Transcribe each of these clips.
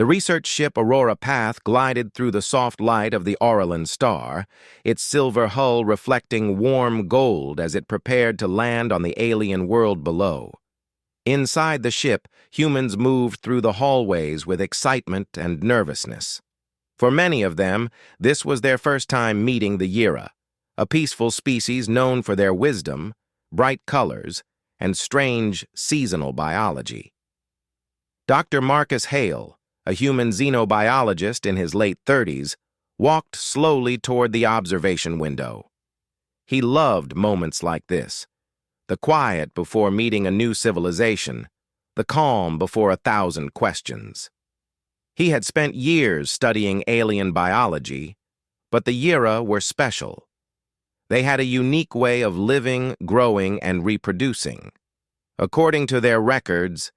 The research ship Aurora Path glided through the soft light of the Aurelian star, its silver hull reflecting warm gold as it prepared to land on the alien world below. Inside the ship, humans moved through the hallways with excitement and nervousness. For many of them, this was their first time meeting the Yira, a peaceful species known for their wisdom, bright colors, and strange seasonal biology. Dr. Marcus Hale, a human xenobiologist in his late 30s, walked slowly toward the observation window. He loved moments like this, the quiet before meeting a new civilization, the calm before 1,000 questions. He had spent years studying alien biology, but the Yira were special. They had a unique way of living, growing, and reproducing. According to their records,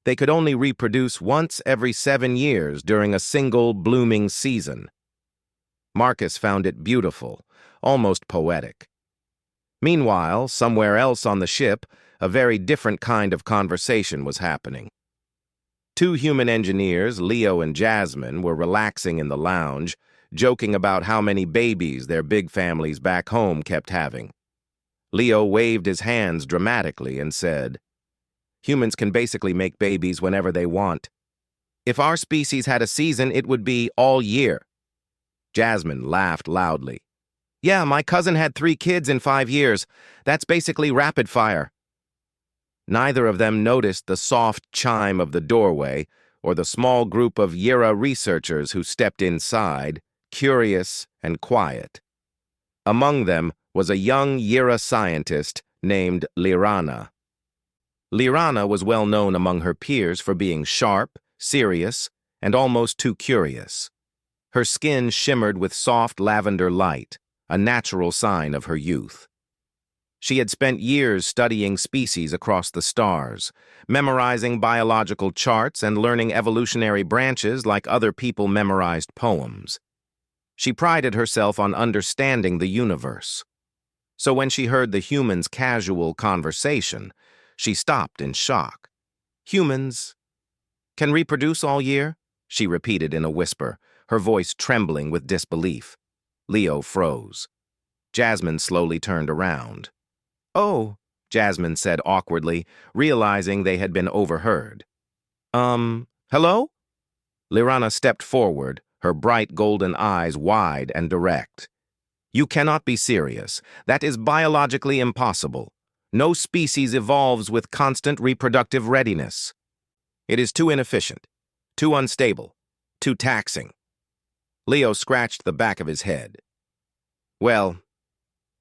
they could only reproduce once every 7 years during a single blooming season. Marcus found it beautiful, almost poetic. Meanwhile, somewhere else on the ship, a very different kind of conversation was happening. 2 human engineers, Leo and Jasmine, were relaxing in the lounge, joking about how many babies their big families back home kept having. Leo waved his hands dramatically and said, "Humans can basically make babies whenever they want. If our species had a season, it would be all year." Jasmine laughed loudly. "Yeah, my cousin had 3 kids in 5 years. That's basically rapid fire." Neither of them noticed the soft chime of the doorway or the small group of Yira researchers who stepped inside, curious and quiet. Among them was a young Yira scientist named Lirana. Lirana was well known among her peers for being sharp, serious, and almost too curious. Her skin shimmered with soft lavender light, a natural sign of her youth. She had spent years studying species across the stars, memorizing biological charts and learning evolutionary branches like other people memorized poems. She prided herself on understanding the universe. So when she heard the humans' casual conversation, she stopped in shock. "Humans can reproduce all year?" she repeated in a whisper, her voice trembling with disbelief. Leo froze. Jasmine slowly turned around. "Oh," Jasmine said awkwardly, realizing they had been overheard. Hello?" Lirana stepped forward, her bright golden eyes wide and direct. "You cannot be serious. That is biologically impossible. No species evolves with constant reproductive readiness. It is too inefficient, too unstable, too taxing." Leo scratched the back of his head. "Well,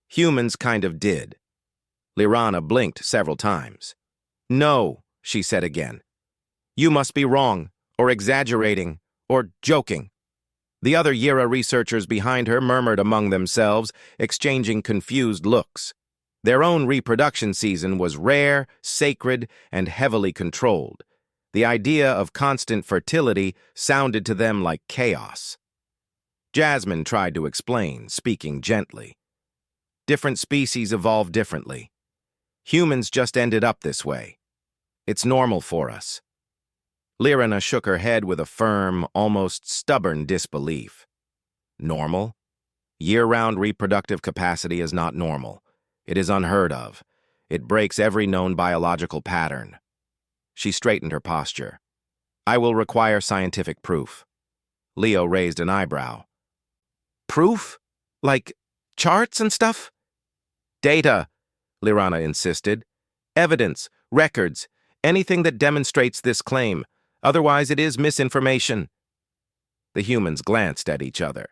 humans kind of did." Lirana blinked several times. "No," she said again. "You must be wrong, or exaggerating, or joking." The other Yira researchers behind her murmured among themselves, exchanging confused looks. Their own reproduction season was rare, sacred, and heavily controlled. The idea of constant fertility sounded to them like chaos. Jasmine tried to explain, speaking gently. "Different species evolve differently. Humans just ended up this way. It's normal for us." Lirana shook her head with a firm, almost stubborn disbelief. "Normal? Year-round reproductive capacity is not normal. It is unheard of. It breaks every known biological pattern." She straightened her posture. "I will require scientific proof." Leo raised an eyebrow. "Proof? Like charts and stuff?" "Data," Lirana insisted. "Evidence, records, anything that demonstrates this claim. Otherwise, it is misinformation." The humans glanced at each other.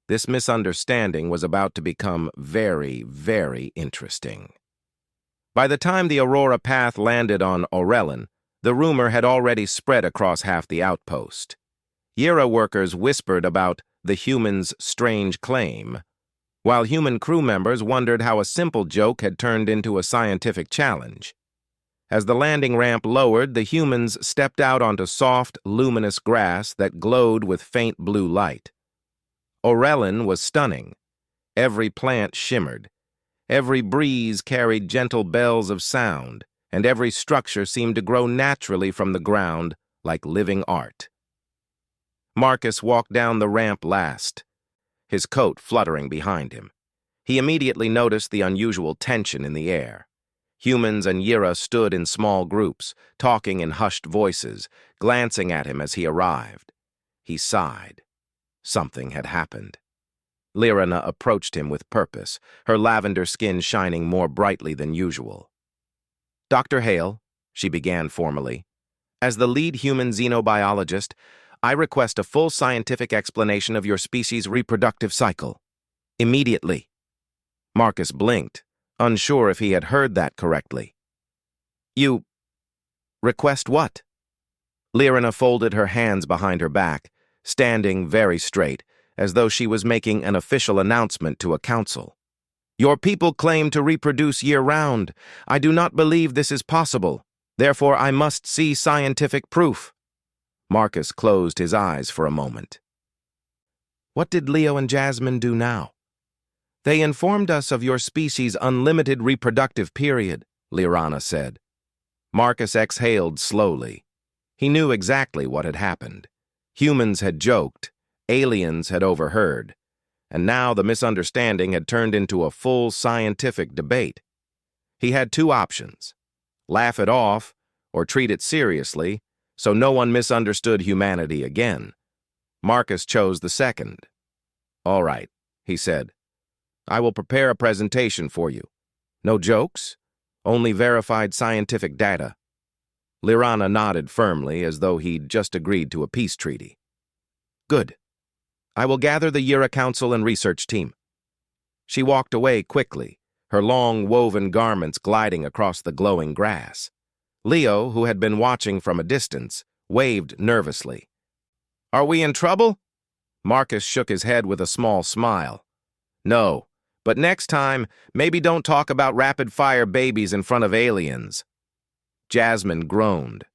This misunderstanding was about to become very, very interesting. By the time the Aurora Path landed on Aurelian, the rumor had already spread across half the outpost. Yira workers whispered about the humans' strange claim, while human crew members wondered how a simple joke had turned into a scientific challenge. As the landing ramp lowered, the humans stepped out onto soft, luminous grass that glowed with faint blue light. Aurelian was stunning. Every plant shimmered. Every breeze carried gentle bells of sound, and every structure seemed to grow naturally from the ground like living art. Marcus walked down the ramp last, his coat fluttering behind him. He immediately noticed the unusual tension in the air. Humans and Yira stood in small groups, talking in hushed voices, glancing at him as he arrived. He sighed. Something had happened. Lyrana approached him with purpose, her lavender skin shining more brightly than usual. "Dr. Hale," she began formally, "as the lead human xenobiologist, I request a full scientific explanation of your species' reproductive cycle. Immediately." Marcus blinked, unsure if he had heard that correctly. "You request what?" Lyrana folded her hands behind her back, standing very straight, as though she was making an official announcement to a council. "Your people claim to reproduce year-round. I do not believe this is possible. Therefore, I must see scientific proof." Marcus closed his eyes for a moment. "What did Leo and Jasmine do now?" "They informed us of your species' unlimited reproductive period," Lyrana said. Marcus exhaled slowly. He knew exactly what had happened. Humans had joked, aliens had overheard, and now the misunderstanding had turned into a full scientific debate. He had two options: laugh it off or treat it seriously so no one misunderstood humanity again. Marcus chose the second. "All right," he said. "I will prepare a presentation for you. No jokes, only verified scientific data." Lyrana nodded firmly as though he'd just agreed to a peace treaty. "Good. I will gather the Yira Council and research team." She walked away quickly, her long woven garments gliding across the glowing grass. Leo, who had been watching from a distance, waved nervously. "Are we in trouble?" Marcus shook his head with a small smile. "No, but next time, maybe don't talk about rapid-fire babies in front of aliens." Jasmine groaned.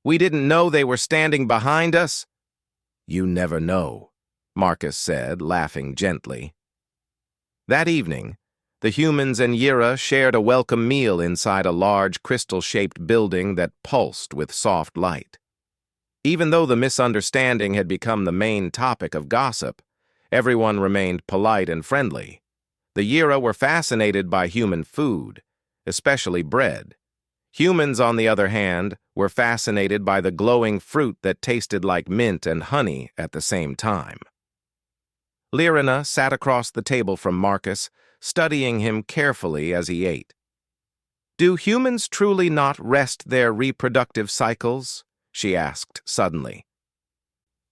"We didn't know they were standing behind us." "You never know," Marcus said, laughing gently. That evening, the humans and Yira shared a welcome meal inside a large crystal-shaped building that pulsed with soft light. Even though the misunderstanding had become the main topic of gossip, everyone remained polite and friendly. The Yira were fascinated by human food, especially bread. Humans, on the other hand, were fascinated by the glowing fruit that tasted like mint and honey at the same time. Lyrana sat across the table from Marcus, studying him carefully as he ate. "Do humans truly not rest their reproductive cycles?" she asked suddenly.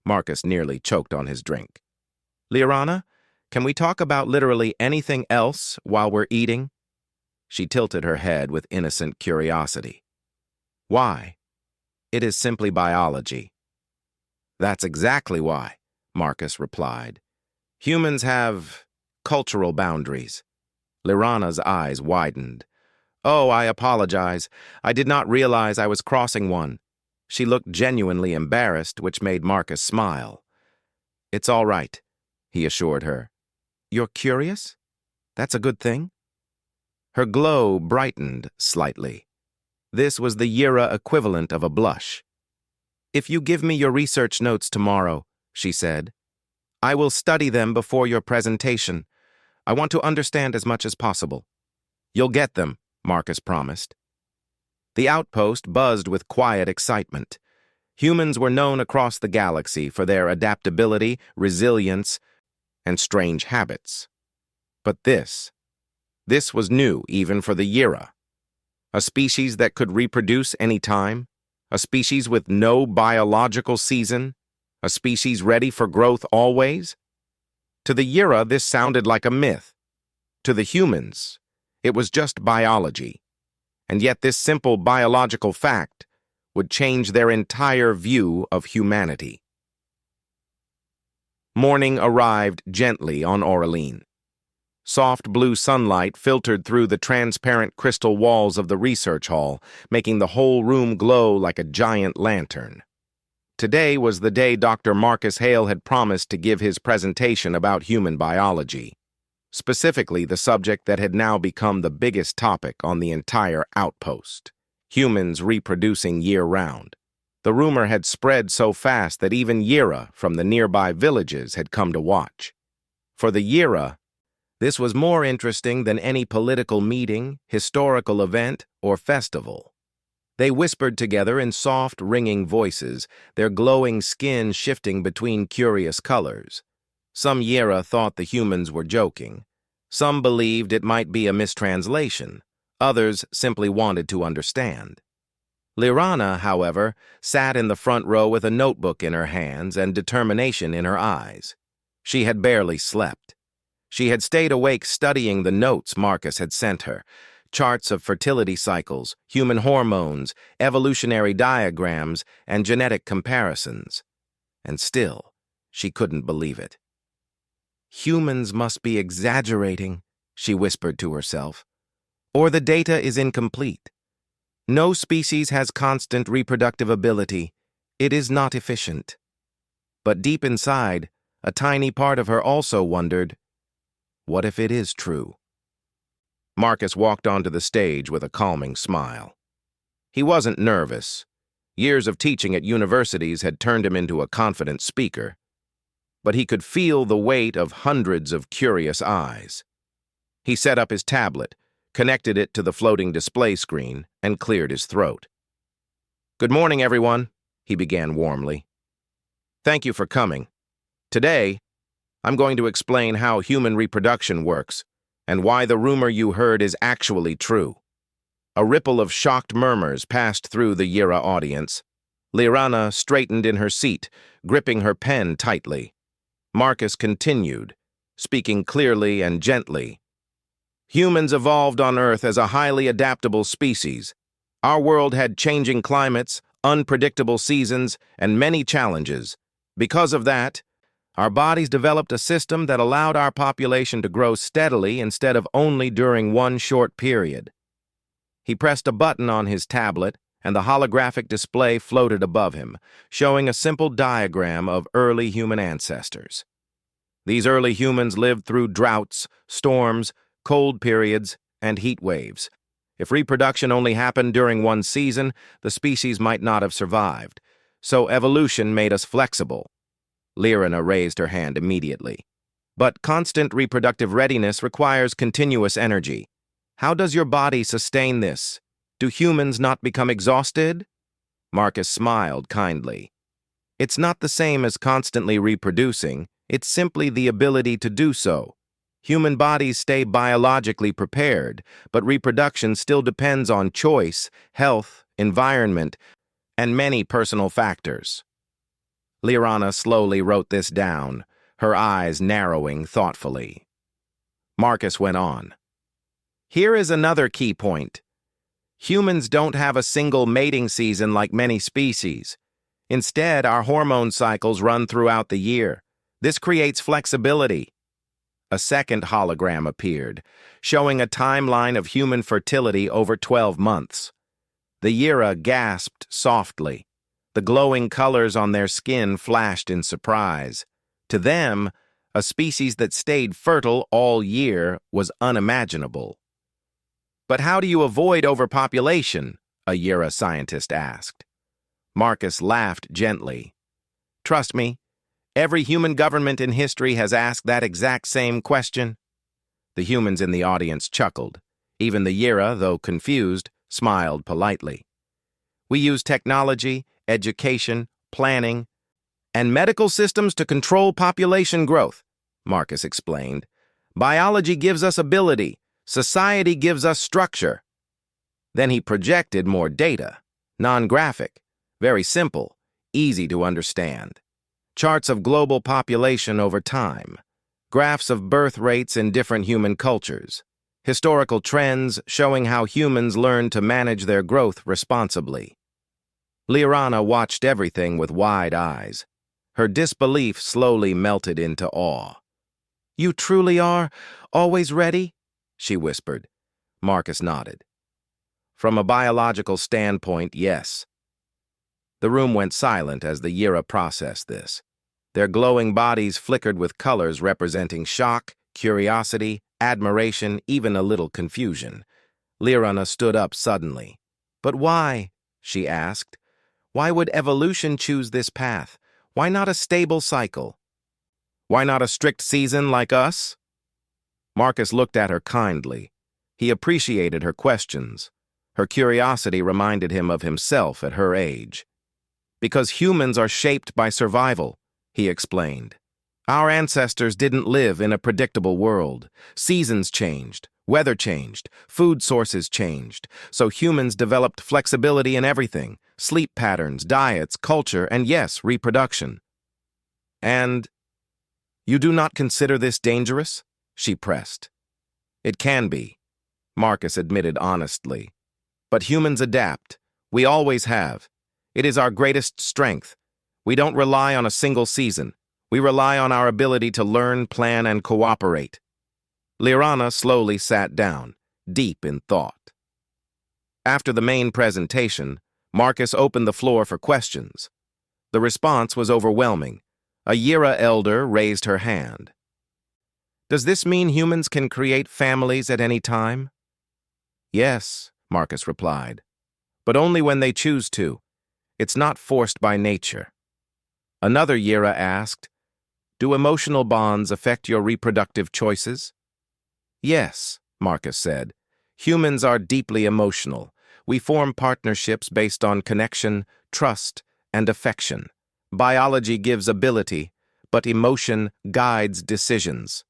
Marcus nearly choked on his drink. "Lyrana, can we talk about literally anything else while we're eating?" She tilted her head with innocent curiosity. "Why?" "It is simply biology." "That's exactly why," Marcus replied. "Humans have cultural boundaries." Lyrana's eyes widened. "Oh, I apologize. I did not realize I was crossing one." She looked genuinely embarrassed, which made Marcus smile. "It's all right," he assured her. "You're curious? That's a good thing." Her glow brightened slightly. This was the Yira equivalent of a blush. "If you give me your research notes tomorrow," she said, "I will study them before your presentation. I want to understand as much as possible." "You'll get them," Marcus promised. The outpost buzzed with quiet excitement. Humans were known across the galaxy for their adaptability, resilience, and strange habits. But this was new even for the Yira. A species that could reproduce any time, a species with no biological season, a species ready for growth always. To the Yira, this sounded like a myth. To the humans, it was just biology. And yet this simple biological fact would change their entire view of humanity. Morning arrived gently on Auraline. Soft blue sunlight filtered through the transparent crystal walls of the research hall, making the whole room glow like a giant lantern. Today was the day Dr. Marcus Hale had promised to give his presentation about human biology, specifically the subject that had now become the biggest topic on the entire outpost: humans reproducing year-round. The rumor had spread so fast that even Yira from the nearby villages had come to watch. For the Yira, this was more interesting than any political meeting, historical event, or festival. They whispered together in soft, ringing voices, their glowing skin shifting between curious colors. Some Yira thought the humans were joking. Some believed it might be a mistranslation. Others simply wanted to understand. Lirana, however, sat in the front row with a notebook in her hands and determination in her eyes. She had barely slept. She had stayed awake studying the notes Marcus had sent her, charts of fertility cycles, human hormones, evolutionary diagrams, and genetic comparisons. And still, she couldn't believe it. Humans must be exaggerating, she whispered to herself, or the data is incomplete. No species has constant reproductive ability. It is not efficient. But deep inside, a tiny part of her also wondered, what if it is true? Marcus walked onto the stage with a calming smile. He wasn't nervous. Years of teaching at universities had turned him into a confident speaker. But he could feel the weight of hundreds of curious eyes. He set up his tablet, connected it to the floating display screen, and cleared his throat. "Good morning, everyone," he began warmly. "Thank you for coming. Today, I'm going to explain how human reproduction works and why the rumor you heard is actually true." A ripple of shocked murmurs passed through the Yira audience. Lirana straightened in her seat, gripping her pen tightly. Marcus continued, speaking clearly and gently. "Humans evolved on Earth as a highly adaptable species. Our world had changing climates, unpredictable seasons, and many challenges. Because of that, our bodies developed a system that allowed our population to grow steadily instead of only during one short period." He pressed a button on his tablet, and the holographic display floated above him, showing a simple diagram of early human ancestors. These early humans lived through droughts, storms, cold periods, and heat waves. If reproduction only happened during one season, the species might not have survived. So evolution made us flexible. Lirana raised her hand immediately. "But constant reproductive readiness requires continuous energy. How does your body sustain this? Do humans not become exhausted?" Marcus smiled kindly. "It's not the same as constantly reproducing. It's simply the ability to do so. Human bodies stay biologically prepared, but reproduction still depends on choice, health, environment, and many personal factors." Lirana slowly wrote this down, her eyes narrowing thoughtfully. Marcus went on. "Here is another key point. Humans don't have a single mating season like many species. Instead, our hormone cycles run throughout the year. This creates flexibility." A second hologram appeared, showing a timeline of human fertility over 12 months. The Yira gasped softly. The glowing colors on their skin flashed in surprise. To them, a species that stayed fertile all year was unimaginable. "But how do you avoid overpopulation?" a Yira scientist asked. Marcus laughed gently. "Trust me, every human government in history has asked that exact same question." The humans in the audience chuckled. Even the Yira, though confused, smiled politely. "We use technology, education, planning, and medical systems to control population growth," Marcus explained. "Biology gives us ability. Society gives us structure." Then he projected more data, non-graphic, very simple, easy to understand. Charts of global population over time, graphs of birth rates in different human cultures, historical trends showing how humans learned to manage their growth responsibly. Lirana watched everything with wide eyes. Her disbelief slowly melted into awe. "You truly are always ready?" she whispered. Marcus nodded. "From a biological standpoint, yes." The room went silent as the Yira processed this. Their glowing bodies flickered with colors representing shock, curiosity, admiration, even a little confusion. Lirana stood up suddenly. "But why?" she asked. Why would evolution choose this path? Why not a stable cycle? Why not a strict season like us? Marcus looked at her kindly. He appreciated her questions. Her curiosity reminded him of himself at her age. Because humans are shaped by survival, he explained. Our ancestors didn't live in a predictable world. Seasons changed, weather changed, food sources changed, so humans developed flexibility in everything: sleep patterns, diets, culture, and yes, reproduction. And you do not consider this dangerous? She pressed. It can be, Marcus admitted honestly. But humans adapt. We always have. It is our greatest strength. We don't rely on a single season. We rely on our ability to learn, plan, and cooperate. Lirana slowly sat down, deep in thought. After the main presentation, Marcus opened the floor for questions. The response was overwhelming. A Yira elder raised her hand. Does this mean humans can create families at any time? Yes, Marcus replied, but only when they choose to. It's not forced by nature. Another Yira asked, do emotional bonds affect your reproductive choices? Yes, Marcus said. Humans are deeply emotional. We form partnerships based on connection, trust, and affection. Biology gives ability, but emotion guides decisions.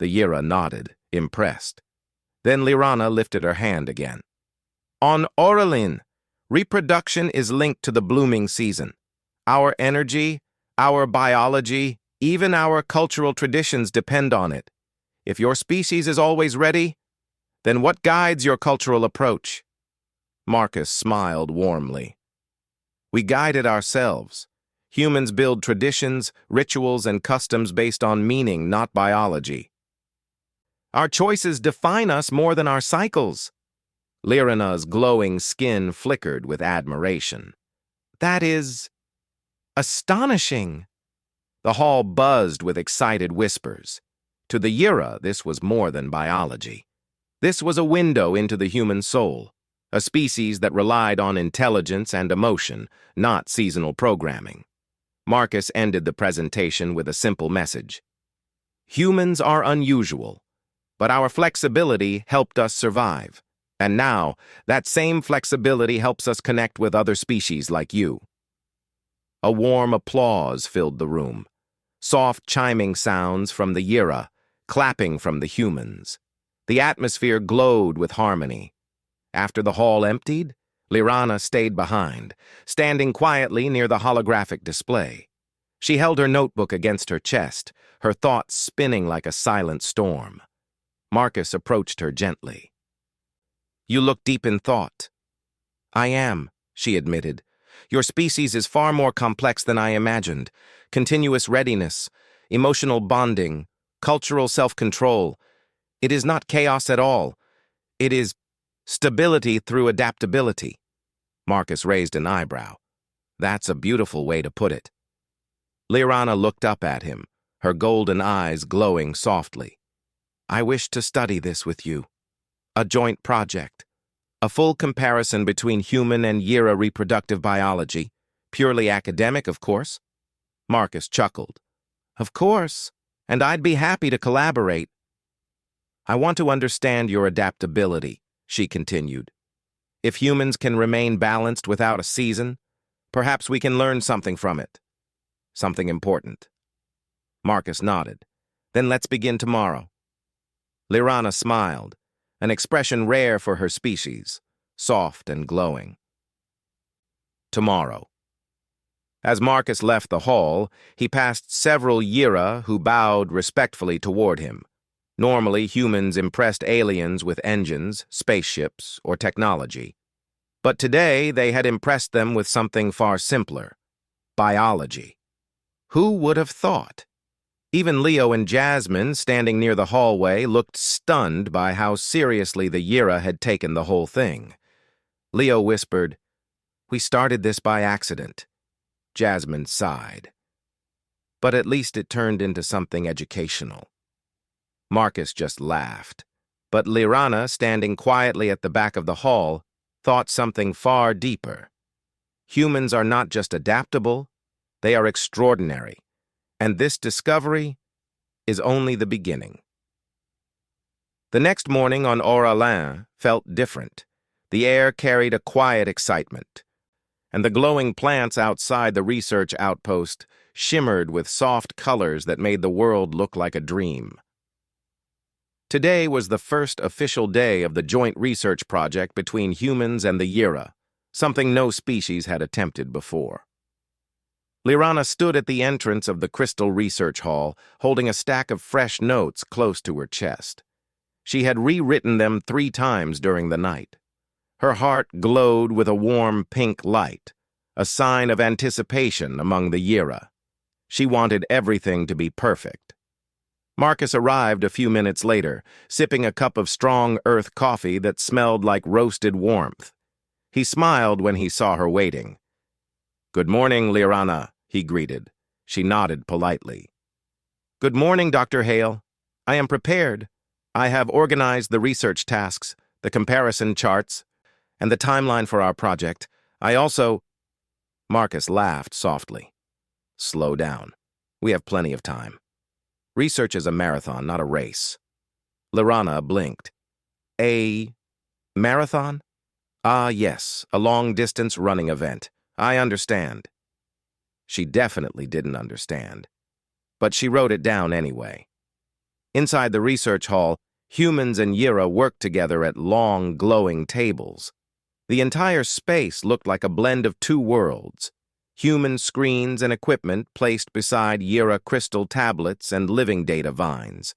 The Yira nodded, impressed. Then Lirana lifted her hand again. On Oralin, reproduction is linked to the blooming season. Our energy, our biology, even our cultural traditions depend on it. If your species is always ready, then what guides your cultural approach? Marcus smiled warmly. We guide it ourselves. Humans build traditions, rituals, and customs based on meaning, not biology. Our choices define us more than our cycles. Lirana's glowing skin flickered with admiration. That is astonishing. The hall buzzed with excited whispers. To the Yira, this was more than biology. This was a window into the human soul, a species that relied on intelligence and emotion, not seasonal programming. Marcus ended the presentation with a simple message. Humans are unusual, but our flexibility helped us survive. And now, that same flexibility helps us connect with other species like you. A warm applause filled the room. Soft chiming sounds from the Yira, clapping from the humans. The atmosphere glowed with harmony. After the hall emptied, Lirana stayed behind, standing quietly near the holographic display. She held her notebook against her chest, her thoughts spinning like a silent storm. Marcus approached her gently. You look deep in thought. I am, she admitted. Your species is far more complex than I imagined. Continuous readiness, emotional bonding, cultural self-control. It is not chaos at all. It is stability through adaptability. Marcus raised an eyebrow. That's a beautiful way to put it. Lirana looked up at him, her golden eyes glowing softly. I wish to study this with you. A joint project. A full comparison between human and Yira reproductive biology. Purely academic, of course. Marcus chuckled. Of course, and I'd be happy to collaborate. I want to understand your adaptability, she continued. If humans can remain balanced without a season, perhaps we can learn something from it. Something important. Marcus nodded. Then let's begin tomorrow. Lirana smiled, an expression rare for her species, soft and glowing. Tomorrow. As Marcus left the hall, he passed several Yira who bowed respectfully toward him. Normally, humans impressed aliens with engines, spaceships, or technology. But today, they had impressed them with something far simpler: biology. Who would have thought? Even Leo and Jasmine, standing near the hallway, looked stunned by how seriously the Yira had taken the whole thing. Leo whispered, "We started this by accident." Jasmine sighed. But at least it turned into something educational. Marcus just laughed. But Lirana, standing quietly at the back of the hall, thought something far deeper. Humans are not just adaptable, they are extraordinary. And this discovery is only the beginning. The next morning on Orleans felt different. The air carried a quiet excitement, and the glowing plants outside the research outpost shimmered with soft colors that made the world look like a dream. Today was the first official day of the joint research project between humans and the Yira, something no species had attempted before. Lirana stood at the entrance of the Crystal Research Hall, holding a stack of fresh notes close to her chest. She had rewritten them 3 times during the night. Her heart glowed with a warm pink light, a sign of anticipation among the Yira. She wanted everything to be perfect. Marcus arrived a few minutes later, sipping a cup of strong earth coffee that smelled like roasted warmth. He smiled when he saw her waiting. "Good morning, Lirana," he greeted. She nodded politely. "Good morning, Dr. Hale. I am prepared. I have organized the research tasks, the comparison charts, and the timeline for our project. I also—" Marcus laughed softly. "Slow down. We have plenty of time. Research is a marathon, not a race." Lirana blinked. "A marathon? Ah, yes, a long-distance running event. I understand." She definitely didn't understand, but she wrote it down anyway. Inside the research hall, humans and Yira worked together at long, glowing tables. The entire space looked like a blend of 2 worlds. Human screens and equipment placed beside Yira crystal tablets and living data vines.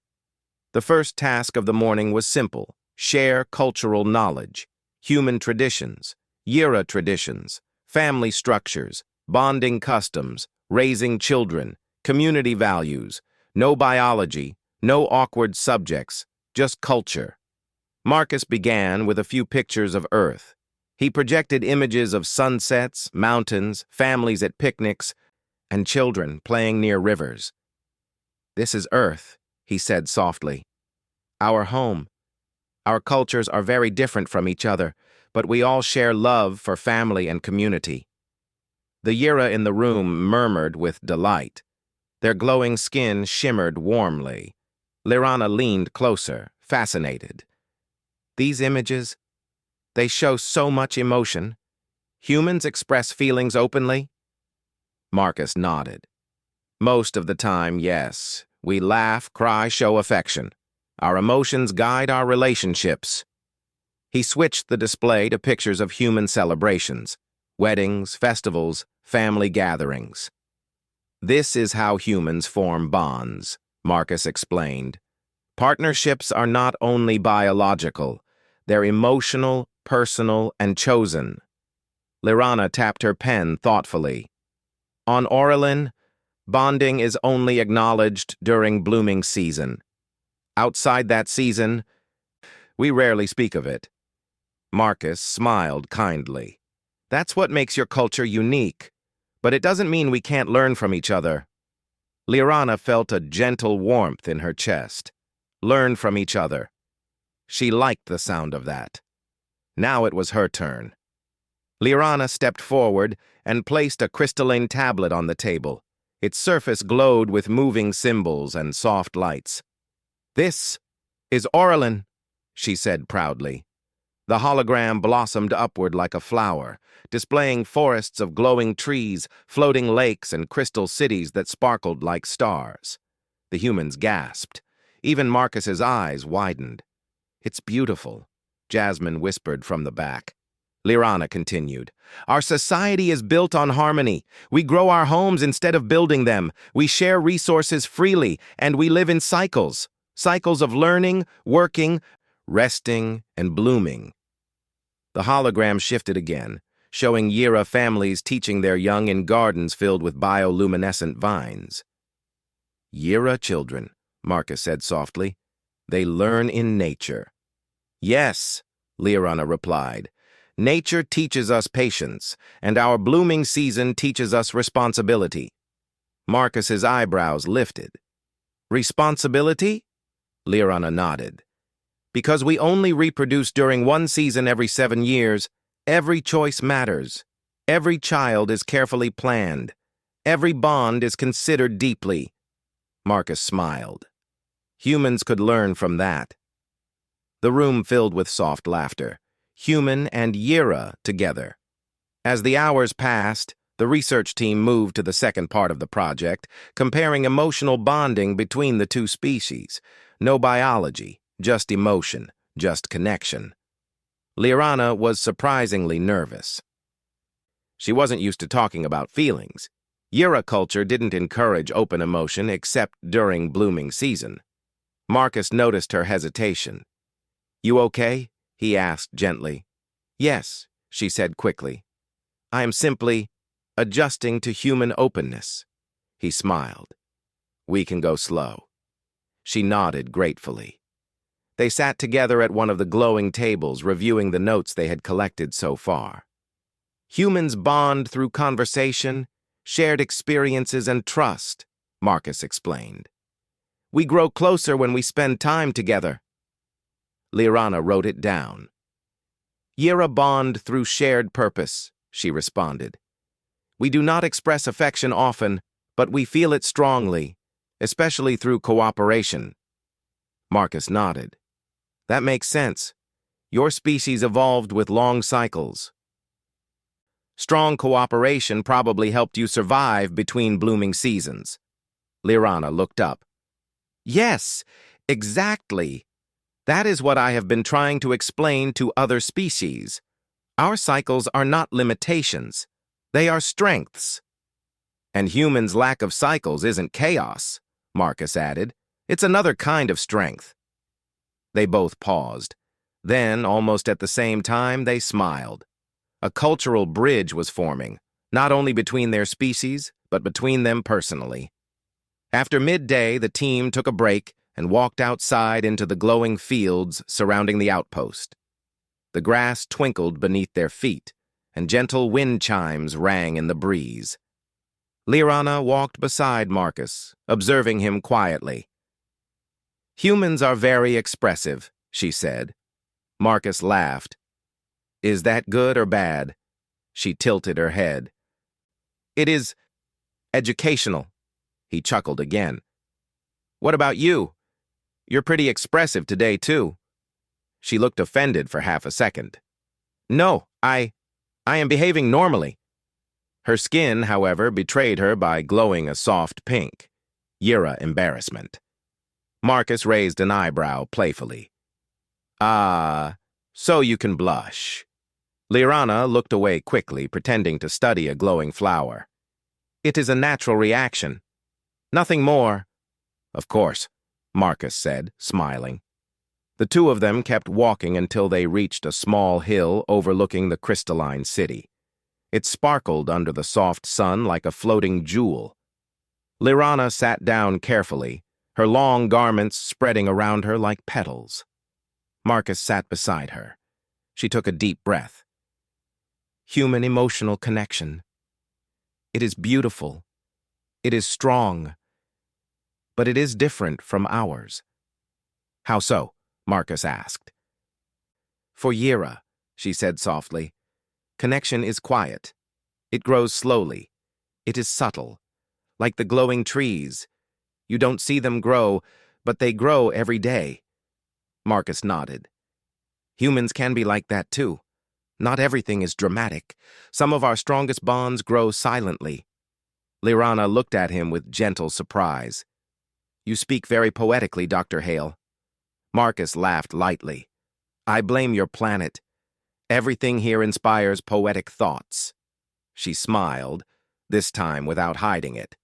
The first task of the morning was simple: share cultural knowledge, human traditions, Yira traditions, family structures, bonding customs, raising children, community values, no biology, no awkward subjects, just culture. Marcus began with a few pictures of Earth. He projected images of sunsets, mountains, families at picnics, and children playing near rivers. "This is Earth," he said softly. "Our home. Our cultures are very different from each other, but we all share love for family and community." The Yira in the room murmured with delight. Their glowing skin shimmered warmly. Lirana leaned closer, fascinated. "These images, they show so much emotion. Humans express feelings openly?" Marcus nodded. "Most of the time, yes. We laugh, cry, show affection. Our emotions guide our relationships." He switched the display to pictures of human celebrations, weddings, festivals, family gatherings. "This is how humans form bonds," Marcus explained. "Partnerships are not only biological, they're emotional, personal, and chosen." Lirana tapped her pen thoughtfully. "On Orleans, bonding is only acknowledged during blooming season. Outside that season, we rarely speak of it." Marcus smiled kindly. "That's what makes your culture unique, but it doesn't mean we can't learn from each other." Lirana felt a gentle warmth in her chest. Learn from each other. She liked the sound of that. Now it was her turn. Lirana stepped forward and placed a crystalline tablet on the table. Its surface glowed with moving symbols and soft lights. "This is Orleans," she said proudly. The hologram blossomed upward like a flower, displaying forests of glowing trees, floating lakes, and crystal cities that sparkled like stars. The humans gasped. Even Marcus's eyes widened. "It's beautiful," Jasmine whispered from the back. Lirana continued. "Our society is built on harmony. We grow our homes instead of building them. We share resources freely, and we live in cycles. Cycles of learning, working, resting, and blooming." The hologram shifted again, showing Yira families teaching their young in gardens filled with bioluminescent vines. "Yira children," Marcus said softly. "They learn in nature." "Yes," Lirana replied. "Nature teaches us patience, and our blooming season teaches us responsibility." Marcus's eyebrows lifted. "Responsibility?" Lirana nodded. "Because we only reproduce during one season every 7 years, every choice matters. Every child is carefully planned. Every bond is considered deeply. Marcus smiled. Humans could learn from that. The room filled with soft laughter. Human and Yira together. As the hours passed, the research team moved to the second part of the project, comparing emotional bonding between the two species. No biology, just emotion, just connection. Liranna was surprisingly nervous. She wasn't used to talking about feelings. Yira culture didn't encourage open emotion except during blooming season. Marcus noticed her hesitation. "You okay?" he asked gently. "Yes," she said quickly. "I am simply adjusting to human openness." He smiled. "We can go slow." She nodded gratefully. They sat together at one of the glowing tables, reviewing the notes they had collected so far. Humans bond through conversation, shared experiences, and trust, Marcus explained. We grow closer when we spend time together. Liranna wrote it down. Yira bond through shared purpose, she responded. We do not express affection often, but we feel it strongly, especially through cooperation. Marcus nodded. That makes sense. Your species evolved with long cycles. Strong cooperation probably helped you survive between blooming seasons. Liranna looked up. Yes, exactly. That is what I have been trying to explain to other species. Our cycles are not limitations. They are strengths. And humans' lack of cycles isn't chaos, Marcus added. It's another kind of strength. They both paused. Then, almost at the same time, they smiled. A cultural bridge was forming, not only between their species, but between them personally. After midday, the team took a break and walked outside into the glowing fields surrounding the outpost. The grass twinkled beneath their feet, and gentle wind chimes rang in the breeze. Liranna walked beside Marcus, observing him quietly. Humans are very expressive, she said. Marcus laughed. Is that good or bad? She tilted her head. It is educational. He chuckled again. What about you? You're pretty expressive today, too. She looked offended for half a second. No, I am behaving normally. Her skin, however, betrayed her by glowing a soft pink. Yira embarrassment. Marcus raised an eyebrow playfully. Ah, so you can blush. Liranna looked away quickly, pretending to study a glowing flower. It is a natural reaction. Nothing more. Of course, Marcus said, smiling. The two of them kept walking until they reached a small hill overlooking the crystalline city. It sparkled under the soft sun like a floating jewel. Liranna sat down carefully, her long garments spreading around her like petals. Marcus sat beside her. She took a deep breath. Human emotional connection. It is beautiful. It is strong. But it is different from ours. How so? Marcus asked. For Yira, she said softly, connection is quiet. It grows slowly. It is subtle. Like the glowing trees. You don't see them grow, but they grow every day. Marcus nodded. Humans can be like that too. Not everything is dramatic. Some of our strongest bonds grow silently. Liranna looked at him with gentle surprise. You speak very poetically, Dr. Hale. Marcus laughed lightly. I blame your planet. Everything here inspires poetic thoughts. She smiled, this time without hiding it.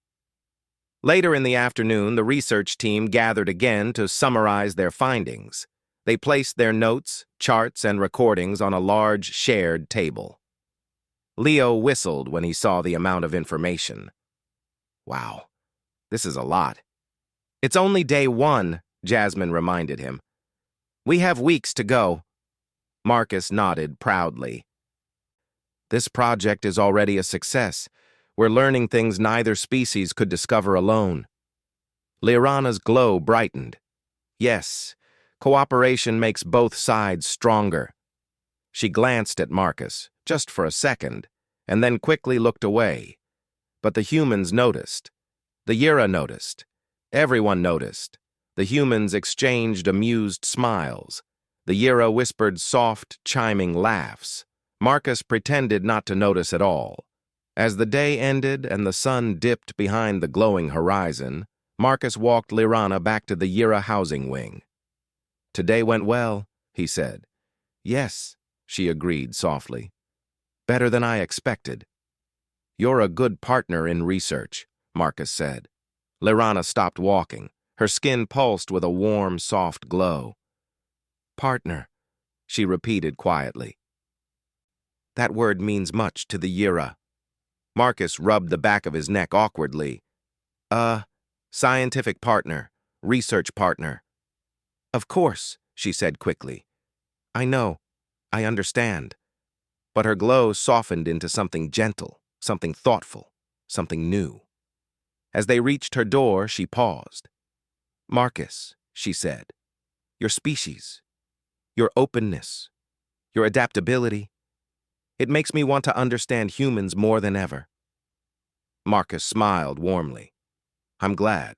Later in the afternoon, the research team gathered again to summarize their findings. They placed their notes, charts, and recordings on a large shared table. Leo whistled when he saw the amount of information. Wow, this is a lot. It's only day 1, Jasmine reminded him. We have weeks to go. Marcus nodded proudly. This project is already a success. We're learning things neither species could discover alone. Liranna's glow brightened. Yes, cooperation makes both sides stronger. She glanced at Marcus, just for a second, and then quickly looked away. But the humans noticed. The Yira noticed. Everyone noticed. The humans exchanged amused smiles. The Yira whispered soft, chiming laughs. Marcus pretended not to notice at all. As the day ended and the sun dipped behind the glowing horizon, Marcus walked Lirana back to the Yira housing wing. "Today went well," he said. "Yes," she agreed softly. "Better than I expected." "You're a good partner in research," Marcus said. Lirana stopped walking. Her skin pulsed with a warm, soft glow. "Partner," she repeated quietly. "That word means much to the Yira." Marcus rubbed the back of his neck awkwardly. Scientific partner, research partner." "Of course," she said quickly. "I know. I understand." But her glow softened into something gentle, something thoughtful, something new. As they reached her door, she paused. "Marcus," she said, "your species, your openness, your adaptability, it makes me want to understand humans more than ever." Marcus smiled warmly. "I'm glad,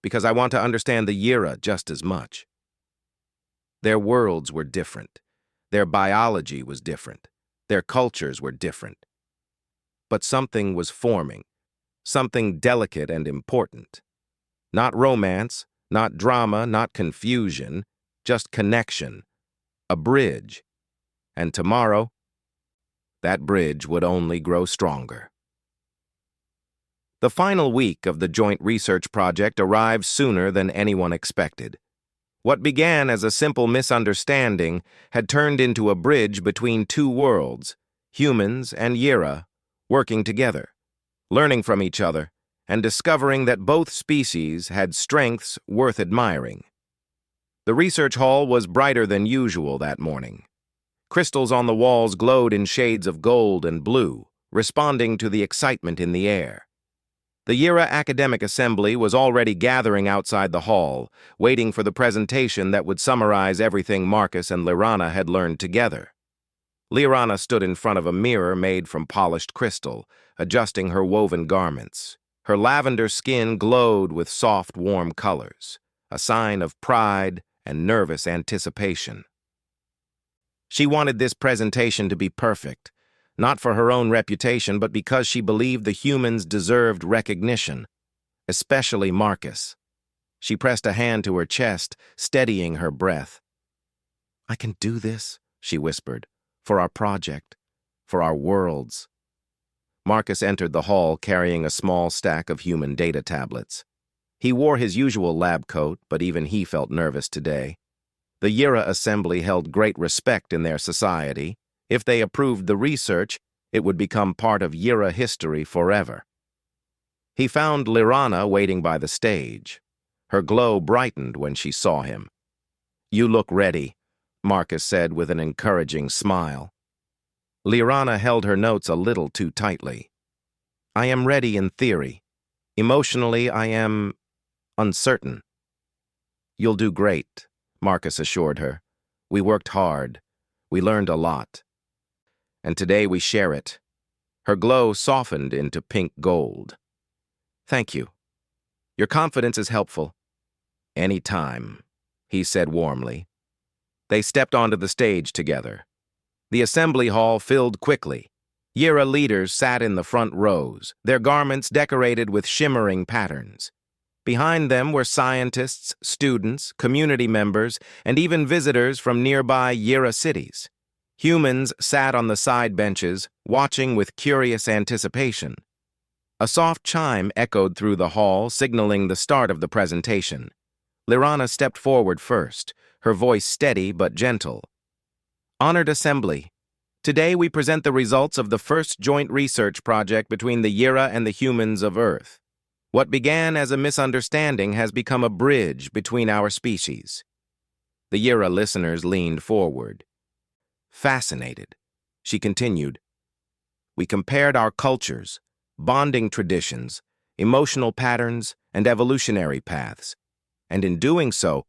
because I want to understand the Yira just as much." Their worlds were different. Their biology was different. Their cultures were different. But something was forming, something delicate and important. Not romance, not drama, not confusion, just connection, a bridge. And tomorrow, that bridge would only grow stronger. The final week of the joint research project arrived sooner than anyone expected. What began as a simple misunderstanding had turned into a bridge between two worlds, humans and Yira, working together, learning from each other, and discovering that both species had strengths worth admiring. The research hall was brighter than usual that morning. Crystals on the walls glowed in shades of gold and blue, responding to the excitement in the air. The Yira Academic Assembly was already gathering outside the hall, waiting for the presentation that would summarize everything Marcus and Lirana had learned together. Lirana stood in front of a mirror made from polished crystal, adjusting her woven garments. Her lavender skin glowed with soft, warm colors, a sign of pride and nervous anticipation. She wanted this presentation to be perfect, not for her own reputation, but because she believed the humans deserved recognition, especially Marcus. She pressed a hand to her chest, steadying her breath. "I can do this," she whispered, "for our project, for our worlds." Marcus entered the hall carrying a small stack of human data tablets. He wore his usual lab coat, but even he felt nervous today. The Yira Assembly held great respect in their society. If they approved the research, it would become part of Yira history forever. He found Lirana waiting by the stage. Her glow brightened when she saw him. "You look ready," Marcus said with an encouraging smile. Lirana held her notes a little too tightly. "I am ready in theory. Emotionally, I am uncertain." "You'll do great," Marcus assured her. "We worked hard. We learned a lot. And today we share it." Her glow softened into pink gold. "Thank you. Your confidence is helpful." "Any time," he said warmly. They stepped onto the stage together. The assembly hall filled quickly. Yira leaders sat in the front rows, their garments decorated with shimmering patterns. Behind them were scientists, students, community members, and even visitors from nearby Yira cities. Humans sat on the side benches, watching with curious anticipation. A soft chime echoed through the hall, signaling the start of the presentation. Lirana stepped forward first, her voice steady but gentle. "Honored Assembly, today we present the results of the first joint research project between the Yira and the humans of Earth. What began as a misunderstanding has become a bridge between our species." The Yira listeners leaned forward. Fascinated, she continued, "We compared our cultures, bonding traditions, emotional patterns, and evolutionary paths. And in doing so,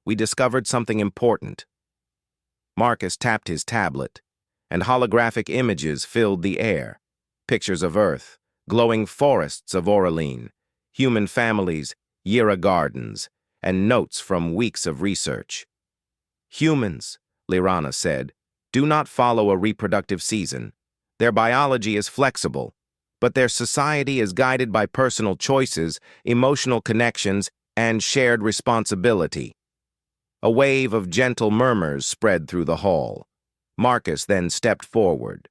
we discovered something important." Marcus tapped his tablet, and holographic images filled the air. pictures of Earth, glowing forests of Oraline, human families, Yira gardens, and notes from weeks of research. Humans, Lirana said, do not follow a reproductive season. Their biology is flexible, but their society is guided by personal choices, emotional connections, and shared responsibility. A wave of gentle murmurs spread through the hall. Marcus then stepped forward.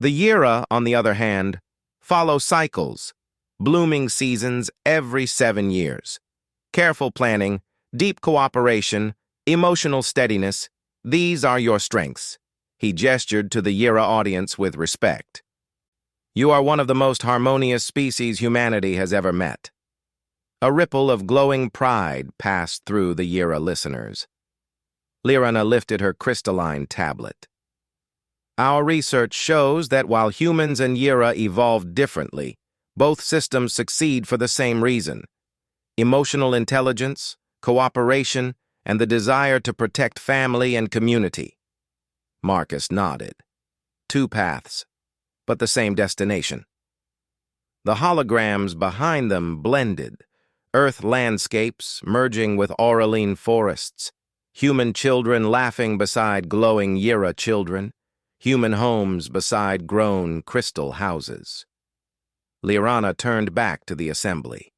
The Yira, on the other hand, follow cycles, blooming seasons every 7 years. Careful planning, deep cooperation, emotional steadiness, these are your strengths. He gestured to the Yira audience with respect. You are one of the most harmonious species humanity has ever met. A ripple of glowing pride passed through the Yira listeners. Lirana lifted her crystalline tablet. Our research shows that while humans and Yira evolved differently, both systems succeed for the same reason: emotional intelligence, cooperation, and the desire to protect family and community. Marcus nodded. 2 paths, but the same destination. The holograms behind them blended, Earth landscapes merging with Oraline forests, human children laughing beside glowing Yira children, human homes beside grown crystal houses. Lirana turned back to the assembly.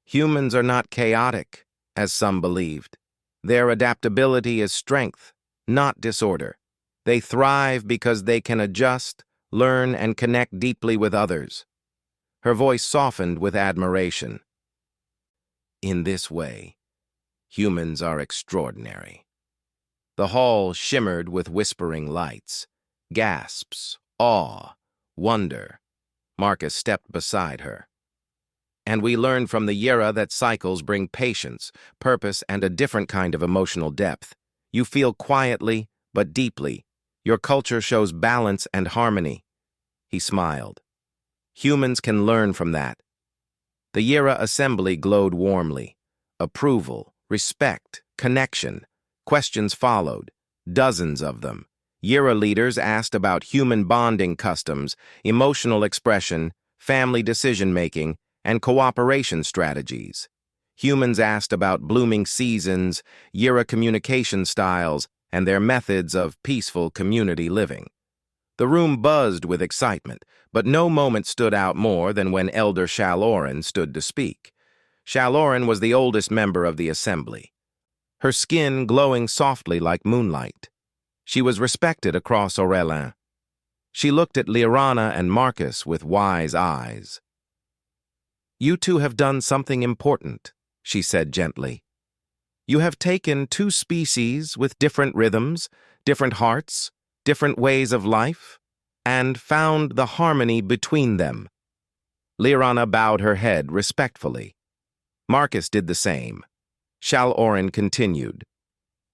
Humans are not chaotic, as some believed. Their adaptability is strength, not disorder. They thrive because they can adjust, learn, and connect deeply with others. Her voice softened with admiration. In this way, humans are extraordinary. The hall shimmered with whispering lights, gasps, awe, wonder. Marcus stepped beside her. And we learned from the Yira that cycles bring patience, purpose, and a different kind of emotional depth. You feel quietly, but deeply. Your culture shows balance and harmony. He smiled. Humans can learn from that. The Yira assembly glowed warmly. Approval, respect, connection. Questions followed, dozens of them. Yira leaders asked about human bonding customs, emotional expression, family decision-making, and cooperation strategies. Humans asked about blooming seasons, Yira communication styles, and their methods of peaceful community living. The room buzzed with excitement, but no moment stood out more than when Elder Shaloran stood to speak. Shaloran was the oldest member of the assembly, her skin glowing softly like moonlight. She was respected across Orelin. She looked at Lirana and Marcus with wise eyes. You two have done something important, she said gently. You have taken 2 species with different rhythms, different hearts, different ways of life, and found the harmony between them. Lirana bowed her head respectfully. Marcus did the same. Shaloran continued.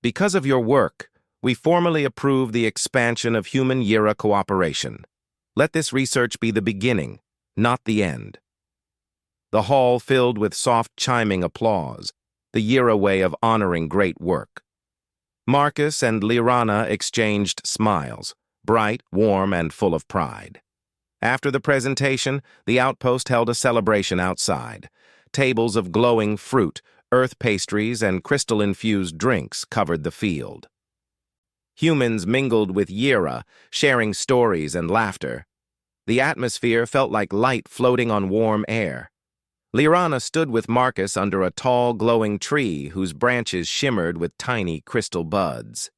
Because of your work, we formally approve the expansion of human-Yira cooperation. Let this research be the beginning, not the end. The hall filled with soft chiming applause, the Yira way of honoring great work. Marcus and Lirana exchanged smiles, bright, warm, and full of pride. After the presentation, the outpost held a celebration outside. Tables of glowing fruit, earth pastries, and crystal-infused drinks covered the field. Humans mingled with Yira, sharing stories and laughter. The atmosphere felt like light floating on warm air. Lirana stood with Marcus under a tall, glowing tree whose branches shimmered with tiny crystal buds.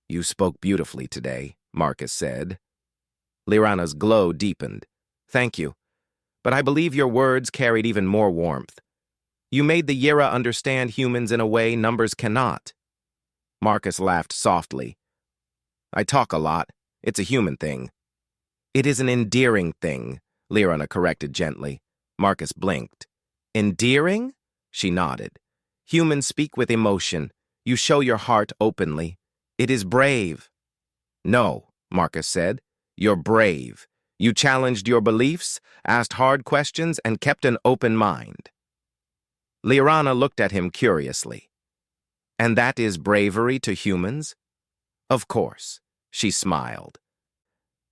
You spoke beautifully today, Marcus said. Lirana's glow deepened. Thank you, but I believe your words carried even more warmth. You made the Yira understand humans in a way numbers cannot. Marcus laughed softly. I talk a lot. It's a human thing. It is an endearing thing, Lirana corrected gently. Marcus blinked. Endearing? She nodded. Humans speak with emotion. You show your heart openly. It is brave. No, Marcus said. You're brave. You challenged your beliefs, asked hard questions, and kept an open mind. Lirana looked at him curiously. And that is bravery to humans? Of course, she smiled.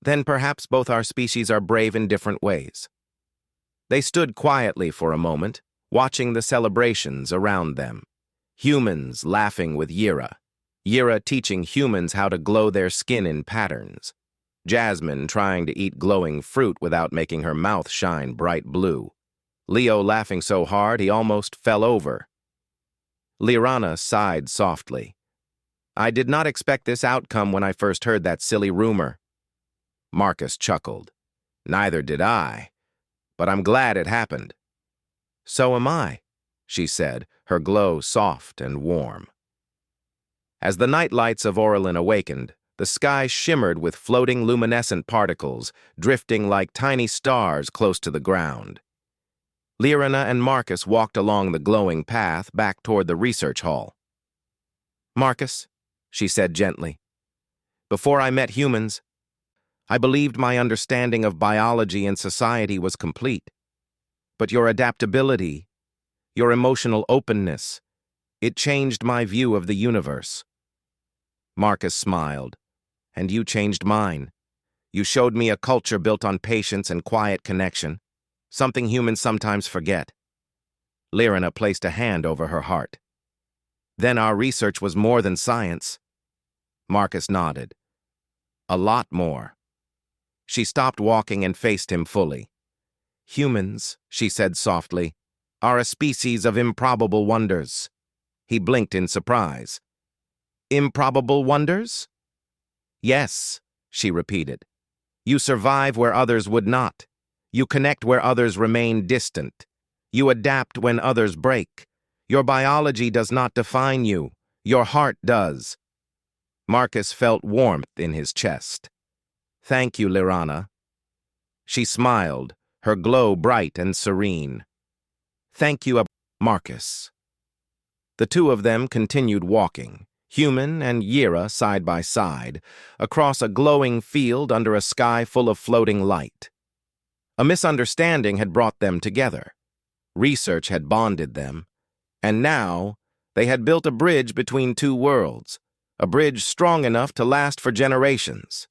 Then perhaps both our species are brave in different ways. They stood quietly for a moment, watching the celebrations around them. Humans laughing with Yira teaching humans how to glow their skin in patterns. Jasmine trying to eat glowing fruit without making her mouth shine bright blue. Leo laughing so hard he almost fell over. Liranna sighed softly. I did not expect this outcome when I first heard that silly rumor. Marcus chuckled. Neither did I, but I'm glad it happened. So am I, she said, her glow soft and warm. As the night lights of Orlin awakened, the sky shimmered with floating luminescent particles, drifting like tiny stars close to the ground. Liranna and Marcus walked along the glowing path back toward the research hall. Marcus, she said gently, before I met humans, I believed my understanding of biology and society was complete. But your adaptability, your emotional openness, it changed my view of the universe. Marcus smiled. And you changed mine. You showed me a culture built on patience and quiet connection, something humans sometimes forget. Liranna placed a hand over her heart. Then our research was more than science. Marcus nodded. A lot more. She stopped walking and faced him fully. Humans, she said softly, are a species of improbable wonders. He blinked in surprise. Improbable wonders? Yes, she repeated. You survive where others would not. You connect where others remain distant. You adapt when others break. Your biology does not define you. Your heart does. Marcus felt warmth in his chest. Thank you, Liranna. She smiled, her glow bright and serene. Thank you, Marcus. The two of them continued walking, Human and Yira side by side, across a glowing field under a sky full of floating light. A misunderstanding had brought them together. Research had bonded them. And now, they had built a bridge between two worlds, a bridge strong enough to last for generations.